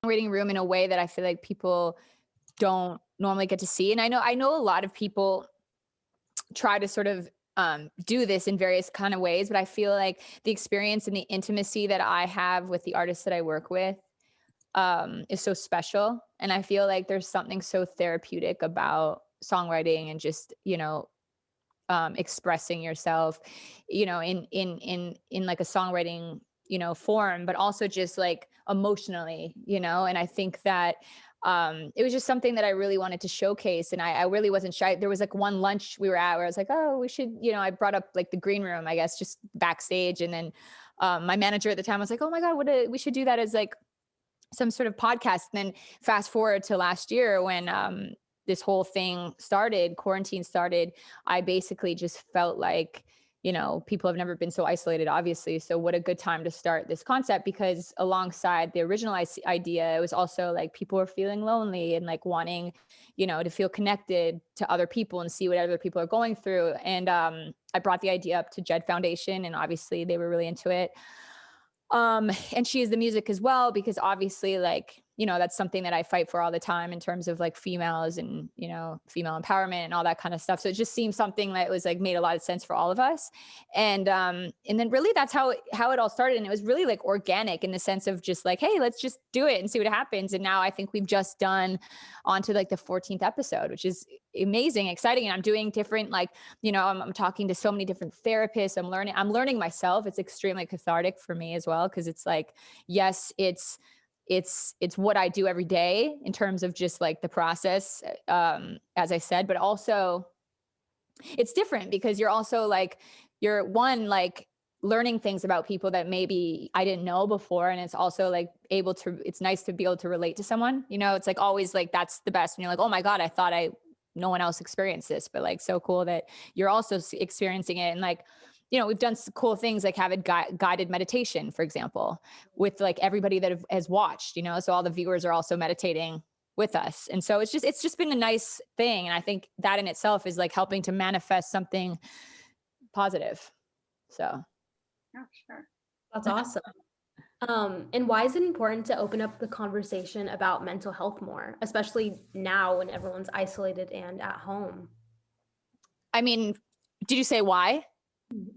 songwriting room in a way that I feel like people don't normally get to see. And I know a lot of people try to sort of do this in various kind of ways, but I feel like the experience and the intimacy that I have with the artists that I work with is so special. And I feel like there's something so therapeutic about songwriting and just, expressing yourself, in like a songwriting, form, but also just like emotionally, and I think that it was just something that I really wanted to showcase. And I really wasn't shy. There was like one lunch we were at where I was like, oh, we should, I brought up like the green room, I guess, just backstage. And then my manager at the time was like, oh my God, we should do that as like some sort of podcast. And then fast forward to last year when this whole thing started, quarantine started, I basically just felt like, people have never been so isolated, obviously. So what a good time to start this concept, because alongside the original idea, it was also like people were feeling lonely and like wanting, to feel connected to other people and see what other people are going through. And I brought the idea up to Jed Foundation, and obviously they were really into it. And she is the music as well, because obviously, like, that's something that I fight for all the time in terms of like females and, female empowerment and all that kind of stuff. So it just seemed something that was like made a lot of sense for all of us. And then really that's how it all started. And it was really like organic in the sense of just like, hey, let's just do it and see what happens. And now I think we've just done on to like the 14th episode, which is amazing, exciting. And I'm doing different, like, I'm talking to so many different therapists. I'm learning myself. It's extremely cathartic for me as well. Cause it's like, yes, it's what I do every day in terms of just like the process, as I said, but also it's different because you're also like, you're like learning things about people that maybe I didn't know before. And it's also like it's nice to be able to relate to someone, it's like always like, that's the best. And you're like, oh my God, I thought no one else experienced this, but like, so cool that you're also experiencing it. And like, we've done some cool things like have a guided meditation, for example, with like everybody that has watched, so all the viewers are also meditating with us. And so it's just been a nice thing. And I think that in itself is like helping to manifest something positive. So. Yeah, sure. That's awesome. And why is it important to open up the conversation about mental health more, especially now when everyone's isolated and at home? I mean, did you say why? Mm-hmm.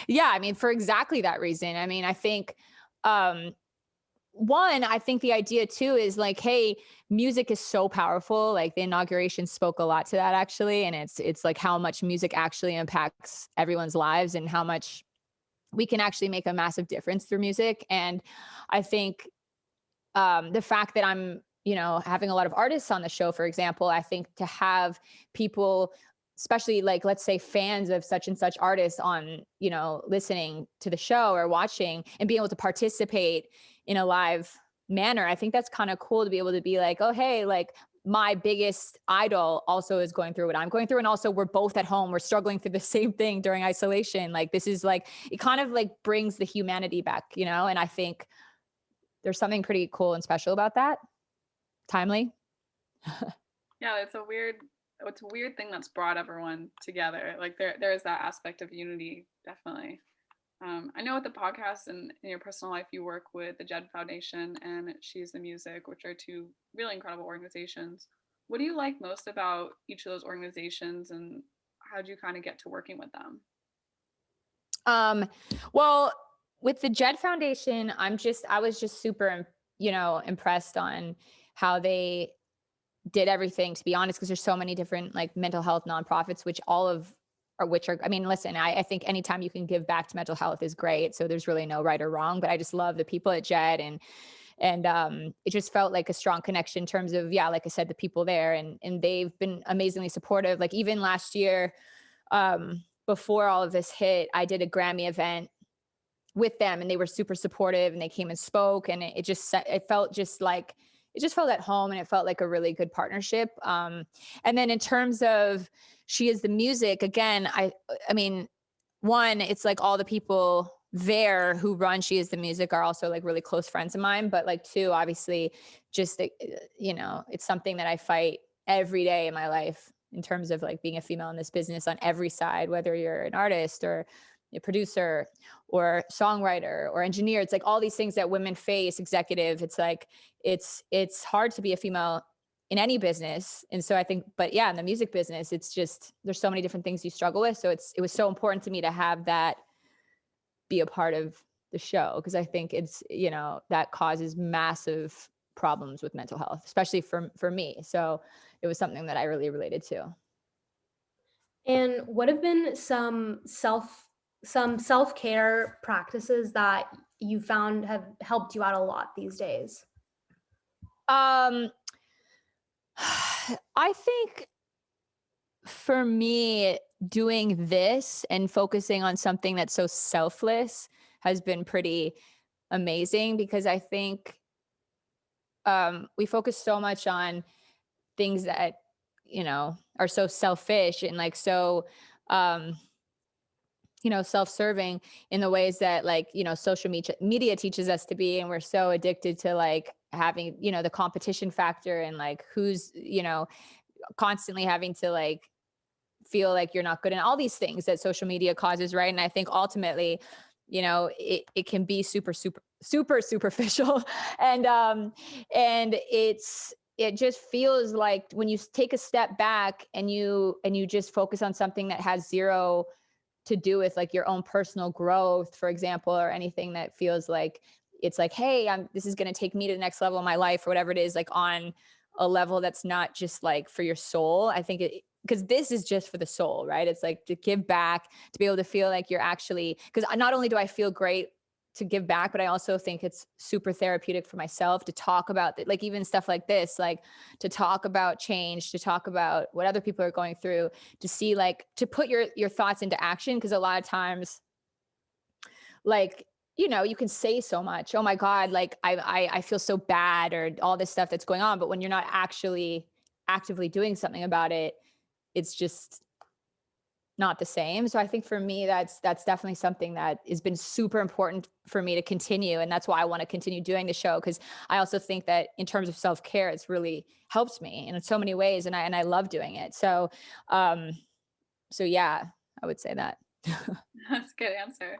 Yeah, I mean, for exactly that reason. I mean, I think, one, I think the idea too is like, hey, music is so powerful. Like the inauguration spoke a lot to that actually. And it's like how much music actually impacts everyone's lives and how much we can actually make a massive difference through music. And I think the fact that I'm, having a lot of artists on the show, for example, I think to have people, especially like, let's say fans of such and such artists on, listening to the show or watching and being able to participate in a live manner. I think that's kind of cool to be able to be like, oh, hey, like my biggest idol also is going through what I'm going through. And also we're both at home, we're struggling through the same thing during isolation. Like this is like, it kind of like brings the humanity back, and I think there's something pretty cool and special about that. Timely. Yeah, it's a weird thing that's brought everyone together. Like there is that aspect of unity, definitely. I know with the podcast and in your personal life, you work with the Jed Foundation and She's the Music, which are two really incredible organizations. What do you like most about each of those organizations, and how did you kind of get to working with them? Well, with the Jed Foundation, I was just super, impressed on how they did everything, to be honest, because there's so many different like mental health nonprofits, which are, I mean, listen, I think anytime you can give back to mental health is great. So there's really no right or wrong, but I just love the people at Jed, and it just felt like a strong connection in terms of, yeah, like I said, the people there, and they've been amazingly supportive. Like even last year, before all of this hit, I did a Grammy event with them, and they were super supportive, and they came and spoke, and it just felt at home, and it felt like a really good partnership. And then in terms of She Is the Music, again, I mean, one, it's like all the people there who run She Is the Music are also like really close friends of mine. But like two, obviously, just, it's something that I fight every day in my life in terms of like being a female in this business on every side, whether you're an artist or, a producer or songwriter or engineer. It's like all these things that women face, executive. It's like, it's hard to be a female in any business. And so I think, but yeah, in the music business, it's just, there's so many different things you struggle with. So it was so important to me to have that be a part of the show, because I think it's, you know, that causes massive problems with mental health, especially for me. So it was something that I really related to. And what have been some self-care practices that you found have helped you out a lot these days? I think for me, doing this and focusing on something that's so selfless has been pretty amazing, because I think we focus so much on things that, you know, are so selfish and like so you know, self-serving in the ways that, like, you know, social media teaches us to be. And we're so addicted to like having, you know, the competition factor and like who's, you know, constantly having to like feel like you're not good, and all these things that social media causes, right? And I think ultimately, you know, it can be super superficial. And it just feels like when you take a step back and you just focus on something that has zero to do with like your own personal growth, for example, or anything that feels like it's like, hey, this is going to take me to the next level of my life, or whatever it is, like on a level that's not just like for your soul. I think because this is just for the soul, right? It's like to give back, to be able to feel like you're actually, because not only do I feel great to give back, but I also think it's super therapeutic for myself to talk about like even stuff like this, like to talk about change, to talk about what other people are going through, to see like, to put your thoughts into action. Because a lot of times, like, you know, you can say so much, oh my God, like I feel so bad, or all this stuff that's going on. But when you're not actually actively doing something about it, it's just not the same. So I think for me, that's definitely something that has been super important for me to continue. And that's why I want to continue doing the show. Cause I also think that in terms of self-care, it's really helped me in so many ways. And I love doing it. So, so yeah, I would say that. That's a good answer.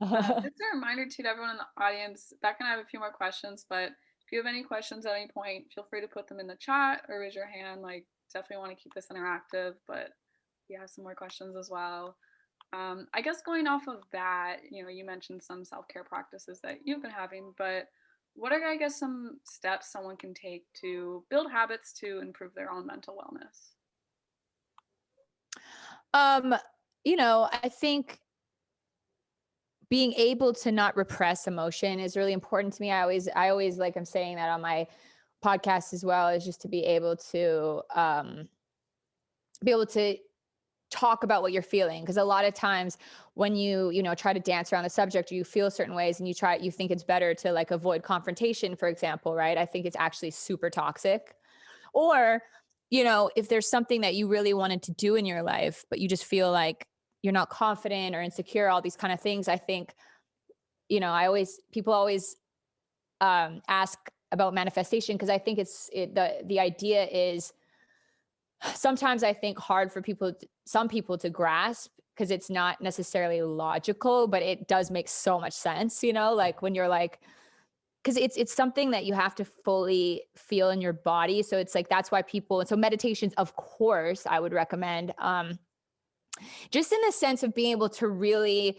Just a reminder to everyone in the audience, Becca and I have a few more questions, but if you have any questions at any point, feel free to put them in the chat or raise your hand. Like, definitely want to keep this interactive, but we have some more questions as well. I guess going off of that, you know, you mentioned some self-care practices that you've been having, but what are, I guess, some steps someone can take to build habits to improve their own mental wellness? You know, I think being able to not repress emotion is really important to me. I always like, I'm saying that on my podcast as well, is just to be able to talk about what you're feeling. Because a lot of times when you know, try to dance around the subject, or you feel certain ways and you think it's better to like avoid confrontation, for example, right? I think it's actually super toxic. Or, you know, if there's something that you really wanted to do in your life, but you just feel like you're not confident or insecure, all these kind of things. I think, you know, people always ask about manifestation, because I think the idea is sometimes I think hard for some people to grasp, because it's not necessarily logical, but it does make so much sense, you know, like when you're like, because it's something that you have to fully feel in your body. So it's like, that's why so meditations, of course, I would recommend, just in the sense of being able to really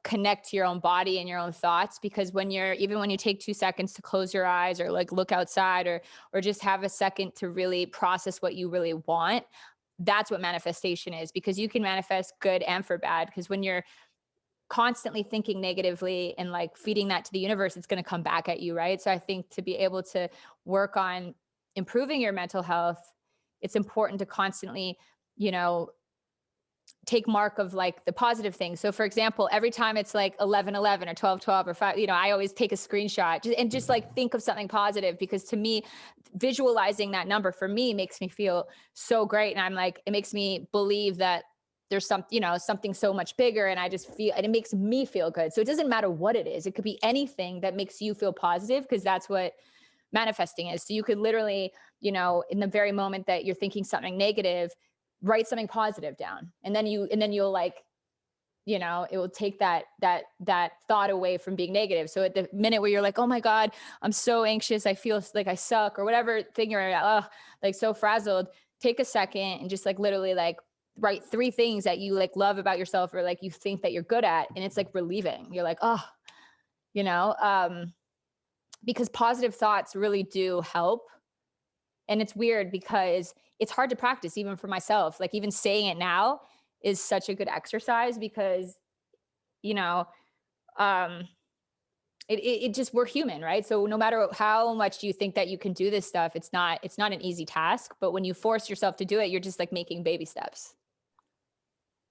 connect to your own body and your own thoughts. Because even when you take 2 seconds to close your eyes, or like look outside, or just have a second to really process what you really want, that's what manifestation is. Because you can manifest good and for bad. Because when you're constantly thinking negatively and like feeding that to the universe, it's going to come back at you, right? So I think to be able to work on improving your mental health, it's important to constantly, you know, take mark of like the positive things. So for example, every time it's like 11:11 or 12:12 or 5, you know, I always take a screenshot and just like think of something positive, because to me, visualizing that number for me makes me feel so great. And I'm like, it makes me believe that there's something so much bigger, and I just feel, and it makes me feel good. So it doesn't matter what it is. It could be anything that makes you feel positive, because that's what manifesting is. So you could literally, you know, in the very moment that you're thinking something negative, write something positive down. And then you'll like you know, it will take that thought away from being negative. So at the minute where you're like, oh my God, I'm so anxious, I feel like I suck, or whatever thing you're like so frazzled, take a second and just like literally like write 3 things that you like love about yourself, or like you think that you're good at. And it's like relieving. You're like, oh, you know, because positive thoughts really do help. And it's weird because it's hard to practice even for myself. Like even saying it now is such a good exercise because, you know, it just, we're human, right? So no matter how much you think that you can do this stuff, it's not an easy task. But when you force yourself to do it, you're just like making baby steps.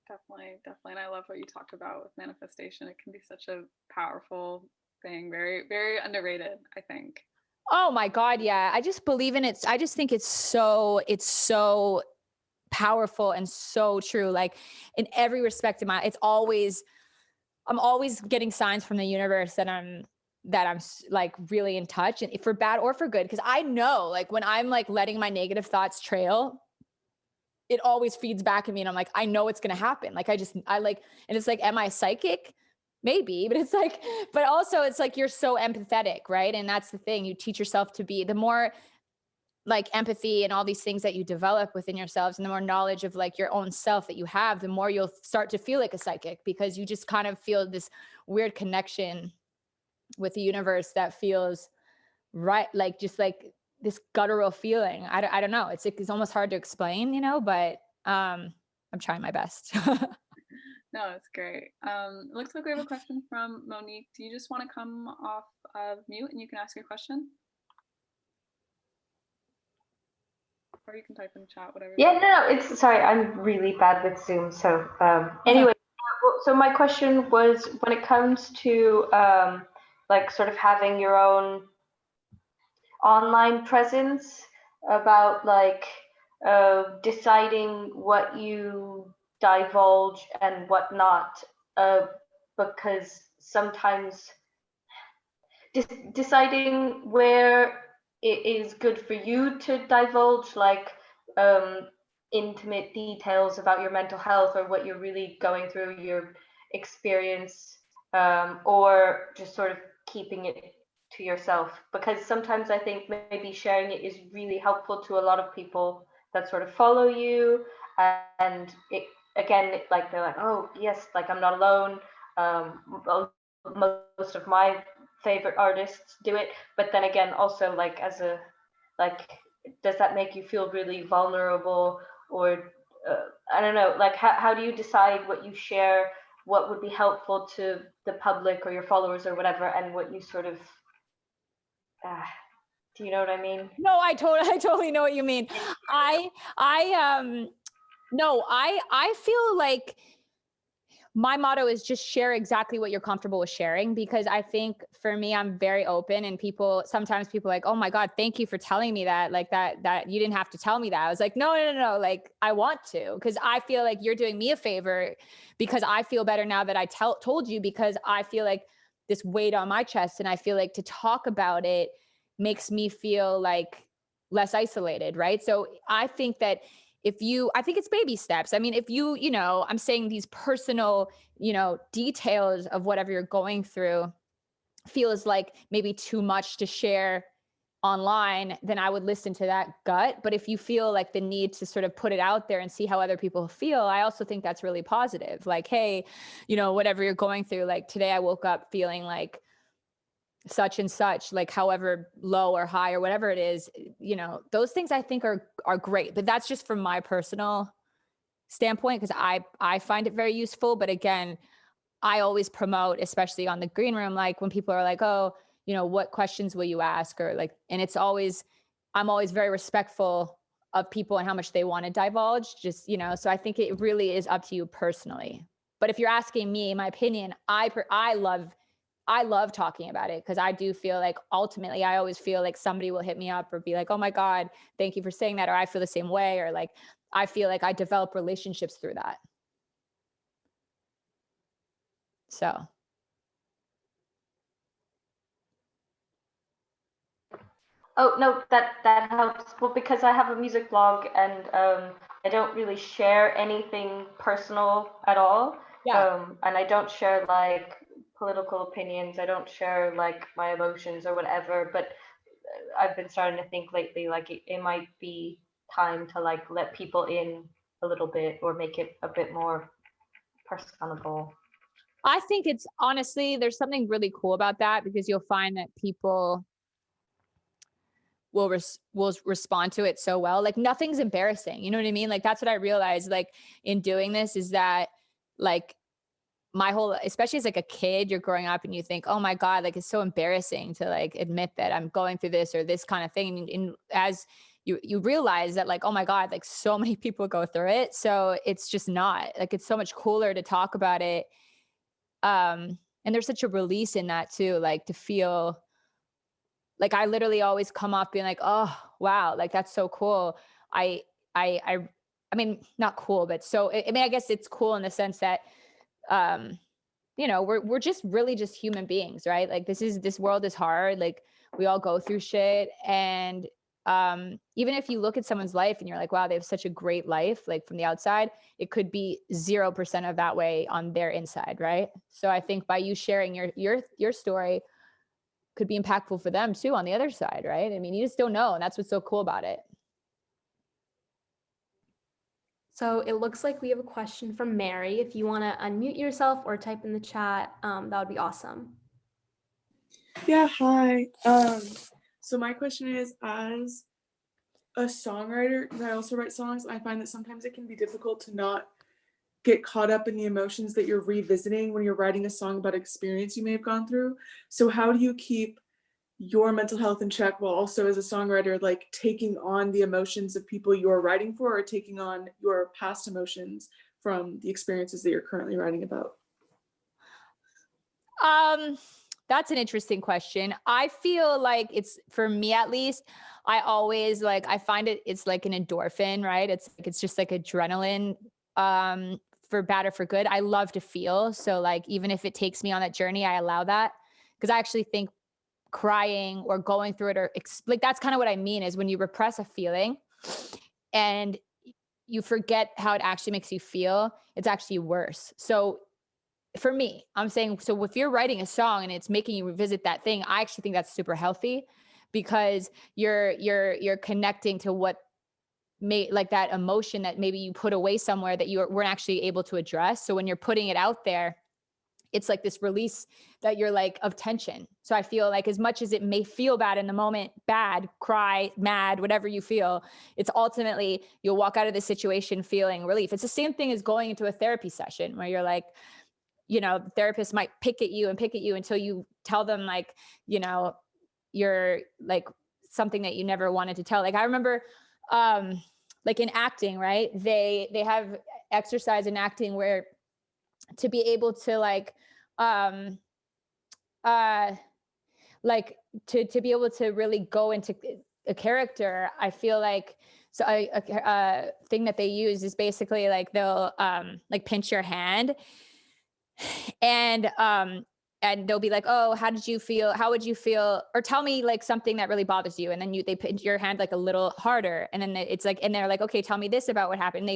Definitely. And I love what you talked about with manifestation. It can be such a powerful thing, very, very underrated, I think. Oh my God. Yeah. I just believe in it. I just think it's so powerful and so true. Like in every respect I'm always getting signs from the universe that I'm like really in touch, and for bad or for good. Cause I know like when I'm like letting my negative thoughts trail, it always feeds back at me. And I'm like, I know it's going to happen. Like, and it's like, am I psychic? Maybe, but it's like, but also it's like, you're so empathetic, right? And that's the thing, you teach yourself to be, the more like empathy and all these things that you develop within yourselves, and the more knowledge of like your own self that you have, the more you'll start to feel like a psychic, because you just kind of feel this weird connection with the universe that feels right. Like just like this guttural feeling. I don't know. It's almost hard to explain, you know, but I'm trying my best. No, it's great. It looks like we have a question from Monique. Do you just want to come off of mute and you can ask your question? Or you can type in chat, whatever. Yeah, no, it's sorry, I'm really bad with Zoom. So anyway, so my question was, when it comes to like sort of having your own online presence, about like deciding what you divulge and what not, because sometimes deciding where it is good for you to divulge like intimate details about your mental health or what you're really going through, your experience, or just sort of keeping it to yourself, because sometimes I think maybe sharing it is really helpful to a lot of people that sort of follow you, and it again, like they're like, oh yes, like I'm not alone. Most of my favorite artists do it, but then again also like as a like, does that make you feel really vulnerable, or I don't know, like how do you decide what you share, what would be helpful to the public or your followers or whatever, and what you sort of do you know what I mean? No, I totally know what you mean. I feel like my motto is just share exactly what you're comfortable with sharing, because I think for me, I'm very open, and sometimes people are like, oh my God, thank you for telling me that, like that you didn't have to tell me that. I was like, no. Like I want to, because I feel like you're doing me a favor, because I feel better now that I told you, because I feel like this weight on my chest, and I feel like to talk about it makes me feel like less isolated. Right. So I think that I think it's baby steps. I mean, if you know, I'm saying these personal, you know, details of whatever you're going through feels like maybe too much to share online, then I would listen to that gut. But if you feel like the need to sort of put it out there and see how other people feel, I also think that's really positive. Like, hey, you know, whatever you're going through, like today I woke up feeling like such and such, like however low or high or whatever it is, you know, those things I think are great. But that's just from my personal standpoint, because I find it very useful. But again, I always promote, especially on the green room, like when people are like, oh, you know, what questions will you ask? Or like, and I'm always very respectful of people and how much they want to divulge, just, you know, so I think it really is up to you personally. But if you're asking me, my opinion, I love talking about it, because I do feel like ultimately I always feel like somebody will hit me up or be like, oh my God, thank you for saying that. Or I feel the same way. Or like, I feel like I develop relationships through that. So. Oh no, that helps. Well, because I have a music blog, and I don't really share anything personal at all. Yeah. And I don't share like political opinions. I don't share like my emotions or whatever. But I've been starting to think lately, like it might be time to like let people in a little bit or make it a bit more personable. I think it's honestly, there's something really cool about that, because you'll find that people will respond to it so well. Like nothing's embarrassing. You know what I mean? Like that's what I realized like in doing this, is that like my whole, especially as like a kid, you're growing up and you think, oh my God, like it's so embarrassing to like admit that I'm going through this or this kind of thing. And as you realize that like, oh my God, like so many people go through it. So it's just not like, it's so much cooler to talk about it. And there's such a release in that too, like to feel like I literally always come off being like, oh wow, like that's so cool. I I I I mean, not cool, but so I mean, I guess it's cool in the sense that um you know, we're just really just human beings, right? Like this world is hard. Like we all go through shit. And even if you look at someone's life and you're like, wow, they have such a great life, like from the outside, it could be 0% of that way on their inside, right? So I think by you sharing your story could be impactful for them too on the other side, right? I mean, you just don't know. And that's what's so cool about it. So it looks like we have a question from Mary. If you want to unmute yourself or type in the chat, that would be awesome. Yeah, hi. So my question is, as a songwriter, because I also write songs, I find that sometimes it can be difficult to not get caught up in the emotions that you're revisiting when you're writing a song about experience you may have gone through. So how do you keep your mental health in check while also as a songwriter, like taking on the emotions of people you're writing for, or taking on your past emotions from the experiences that you're currently writing about? That's an interesting question. I feel like it's, for me at least, I always like, I find it's like an endorphin, right? It's just like adrenaline, for bad or for good. I love to feel. So like, even if it takes me on that journey, I allow that, because I actually think crying or going through it, or like, that's kind of what I mean, is when you repress a feeling and you forget how it actually makes you feel, it's actually worse. So for me, I'm saying, so if you're writing a song and it's making you revisit that thing, I actually think that's super healthy, because you're connecting to what may, like that emotion that maybe you put away somewhere that you weren't actually able to address. So when you're putting it out there, it's like this release that you're like of tension. So I feel like, as much as it may feel bad in the moment, bad, cry, mad, whatever you feel, it's ultimately, you'll walk out of the situation feeling relief. It's the same thing as going into a therapy session where you're like, you know, the therapist might pick at you until you tell them like, you know, you're like something that you never wanted to tell. Like I remember, like in acting, right? They have exercise in acting where to be able to um, uh, to be able to really go into a character, I feel like, so a thing that they use is basically like they'll like pinch your hand, and they'll be like, oh, how did you feel, how would you feel, or tell me like something that really bothers you, and then they put your hand like a little harder, and then it's like, and they're like, okay, tell me this about what happened,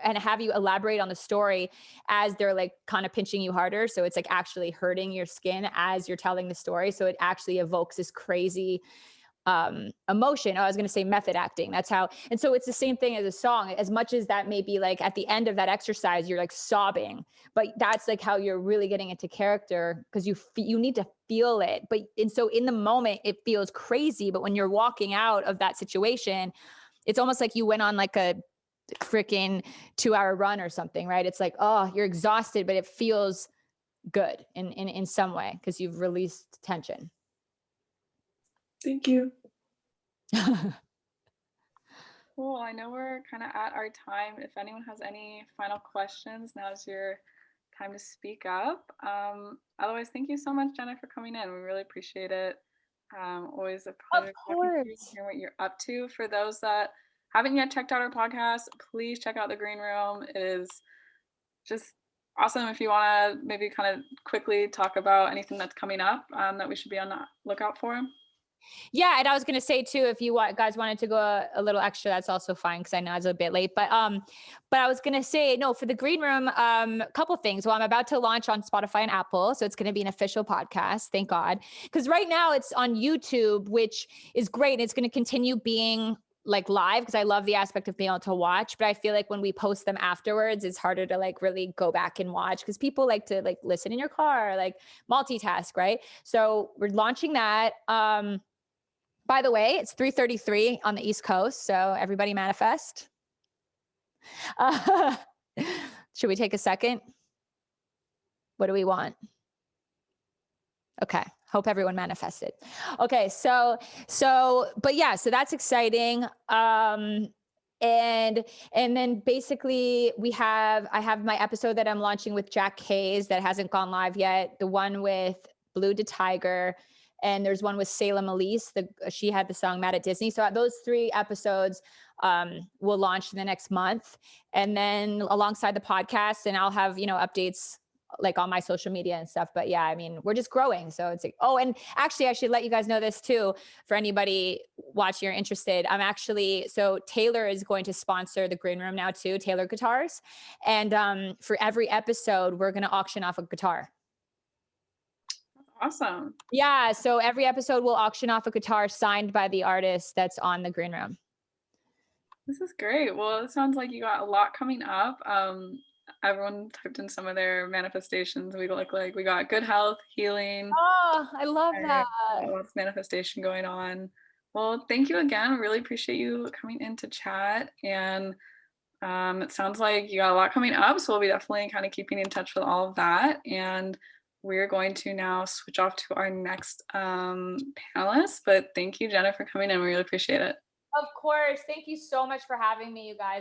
and have you elaborate on the story as they're like kind of pinching you harder, so it's like actually hurting your skin as you're telling the story, so it actually evokes this crazy emotion. I was going to say method acting. That's how. And so it's the same thing as a song, as much as that may be like at the end of that exercise, you're like sobbing, but that's like how you're really getting into character, because you need to feel it. And so in the moment it feels crazy, but when you're walking out of that situation, it's almost like you went on like a freaking 2-hour run or something, right? It's like, oh, you're exhausted, but it feels good in some way, because you've released tension. Thank you. Cool. I know we're kind of at our time. If anyone has any final questions, now's your time to speak up. Otherwise, thank you so much, Jenna, for coming in. We really appreciate it. Always a pleasure hearing what you're up to. For those that haven't yet checked out our podcast, please check out The Green Room. It is just awesome. If you want to maybe kind of quickly talk about anything that's coming up that we should be on the lookout for. Yeah, and I was gonna say too, if you guys wanted to go a little extra, that's also fine because I know it's a bit late. But I was gonna say no for the green room. A couple things. Well, I'm about to launch on Spotify and Apple, so it's gonna be an official podcast. Thank God, because right now it's on YouTube, which is great. It's gonna continue being like live because I love the aspect of being able to watch. But I feel like when we post them afterwards, it's harder to like really go back and watch because people like to like listen in your car, like multitask, right? So we're launching that. By the way, it's 3:33 on the East Coast, so everybody manifest. Uh, should we take a second? What do we want? Okay, hope everyone manifested. Okay, so that's exciting. And then basically I have my episode that I'm launching with Jack Hayes that hasn't gone live yet. The one with Blue to Tiger. And there's one with Salem Elise. She had the song Mad at Disney. So those 3 episodes will launch in the next month. And then alongside the podcast, and I'll have, updates like on my social media and stuff. But yeah, I mean, we're just growing. So it's like, oh, and actually I should let you guys know this too, for anybody watching or interested. So Taylor is going to sponsor the green room now too, Taylor Guitars. And for every episode, we're going to auction off a guitar. Awesome. Yeah. So every episode will auction off a guitar signed by the artist that's on the green room. This is great. Well, it sounds like you got a lot coming up. Everyone typed in some of their manifestations. We look like we got good health, healing. Oh, I love that. Lots of manifestation going on. Well, thank you again. I really appreciate you coming in to chat. And it sounds like you got a lot coming up. So we'll be definitely kind of keeping in touch with all of that. And we're going to now switch off to our next panelist. But thank you, Jenna, for coming in. We really appreciate it. Of course. Thank you so much for having me, you guys.